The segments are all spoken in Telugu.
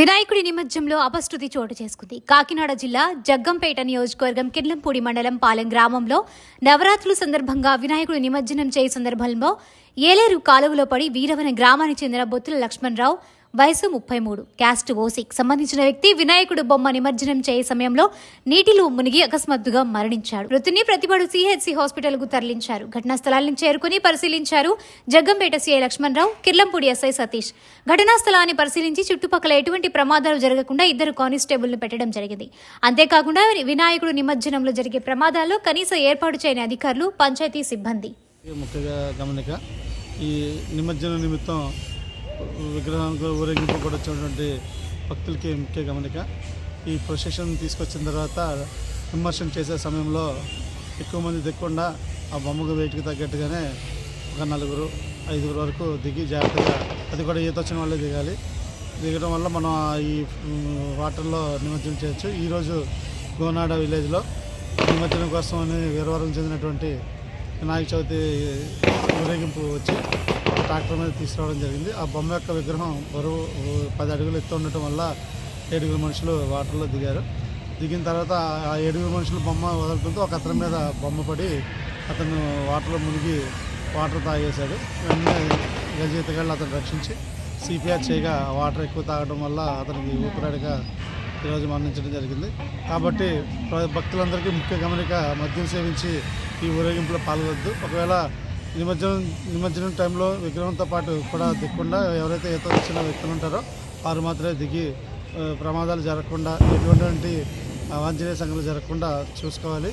వినాయకుడి నిమజ్జనంలో అపశృతి చోటు చేసుకుంది. కాకినాడ జిల్లా జగ్గంపేట నియోజకవర్గం కిర్లంపూడి మండలం పాలెం గ్రామంలో నవరాత్రుల సందర్భంగా వినాయకుడి నిమజ్జనం చేయ సందర్భంలో ఏలేరు కాలువలో పడి వీరవన గ్రామానికి చెందిన బొత్తుల లక్ష్మణరావు వయసు 33 క్యాస్ట్ ఓసీకి సంబంధించిన వ్యక్తి వినాయకుడు బొమ్మ నిమజ్జనం చేయ సమయంలో నీటిలో మునిగి అకస్మాత్తుగా మరణించాడు. మృతుని ప్రతిపాడు సిహెచ్సి హాస్పిటల్ కు తరలించారు. ఘటనా స్థలాన్ని చేరుకుని పరిశీలించారు జగ్గంపేట సిఐ లక్ష్మణరావు, కిర్లంపూడి ఎస్ఐ సతీష్. ఘటనా స్థలాన్ని పరిశీలించి చుట్టుపక్కల ఎటువంటి ప్రమాదాలు జరగకుండా 2 కానిస్టేబుల్ను పెట్టడం జరిగింది. అంతేకాకుండా వినాయకుడు నిమజ్జనంలో జరిగే ప్రమాదాల్లో కనీస ఏర్పాటు చేయని అధికారులు, పంచాయతీ సిబ్బంది. ముఖ్యంగా గమనిక ఈ నిమజ్జనం నిమిత్తం విగ్రహానికి ఊరేగింపు కూడా వచ్చినటువంటి భక్తులకి ముఖ్య గమనిక. ఈ ప్రొసెషన్ తీసుకొచ్చిన తర్వాత విమర్శనం చేసే సమయంలో ఎక్కువ మంది దిక్కుండా ఆ బొమ్మకు వెయిట్కి తగ్గట్టుగానే ఒక 4-5 వరకు దిగి జాగ్రత్తగా, అది కూడా ఈత వచ్చిన వాళ్ళే దిగాలి. దిగడం వల్ల మనం ఈ వాటర్లో నిమజ్జనం చేయొచ్చు. ఈరోజు గోనాడ విలేజ్లో నిమజ్జనం కోసం అని వీరవరం చెందినటువంటి వినాయక చవితి ఊరేగింపు వచ్చి ట్రాక్టర్ మీద తీసుకురావడం జరిగింది. ఆ బొమ్మ యొక్క విగ్రహం బరువు 10 అడుగులు ఎత్తు ఉండటం వల్ల 7 మనుషులు వాటర్లో దిగారు. దిగిన తర్వాత ఆ 7 మనుషులు బొమ్మ వదలడంతో ఒక అతని మీద బొమ్మ పడి అతను వాటర్లో మునిగి వాటర్ తాగేశాడు. వెంటనే గజయితగాళ్ళు అతను రక్షించి సిపిఆర్ చేయగా వాటర్ ఎక్కువ తాగడం వల్ల అతనికి ఊపిరాడగా ఈరోజు మరణించడం జరిగింది. కాబట్టి భక్తులందరికీ ముఖ్య గమనిక, మద్యం సేవించి ఈ ఊరేగింపులో పాల్గొవద్దు. ఒకవేళ నిమజ్జనం టైంలో విగ్రహంతో పాటు కూడా దిగకుండా ఎవరైతే ఈత వచ్చిన వ్యక్తులు ఉంటారో వారు మాత్రమే దిగి ప్రమాదాలు జరగకుండా, ఎటువంటి అవాంఛనీయ సంఘటనలు జరగకుండా చూసుకోవాలి.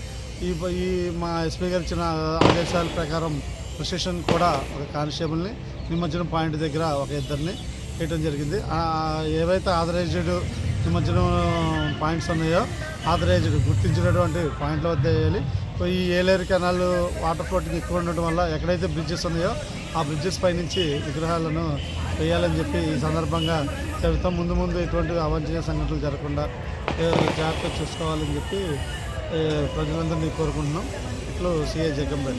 ఈ మా ఎస్పీ గారు ఇచ్చిన ఆదేశాల ప్రకారం ప్రొసెషన్ కూడా ఒక కానిస్టేబుల్ని, నిమజ్జనం పాయింట్ దగ్గర ఒక 2 వేయడం జరిగింది. ఏవైతే ఆథరైజ్డ్ నిమజ్జనం పాయింట్స్ ఉన్నాయో ఆథరైజ్డ్ గుర్తించినటువంటి పాయింట్ల వద్ద వేయాలి. ఈ ఏలేరు కెనాల్ వాటర్ ఫ్లోటింగ్ ఎక్కువ ఉండటం వల్ల ఎక్కడైతే బ్రిడ్జెస్ ఉన్నాయో ఆ బ్రిడ్జెస్ పైనుంచి విగ్రహాలను వేయాలని చెప్పి ఈ సందర్భంగా చెబుతాం. ముందు ఎటువంటి అవాంఛనీయ సంఘటనలు జరగకుండా జాగ్రత్తగా చూసుకోవాలని చెప్పి ప్రజలందరినీ కోరుకుంటున్నాం. ఇట్లు సిఐ జగ్గంపేట.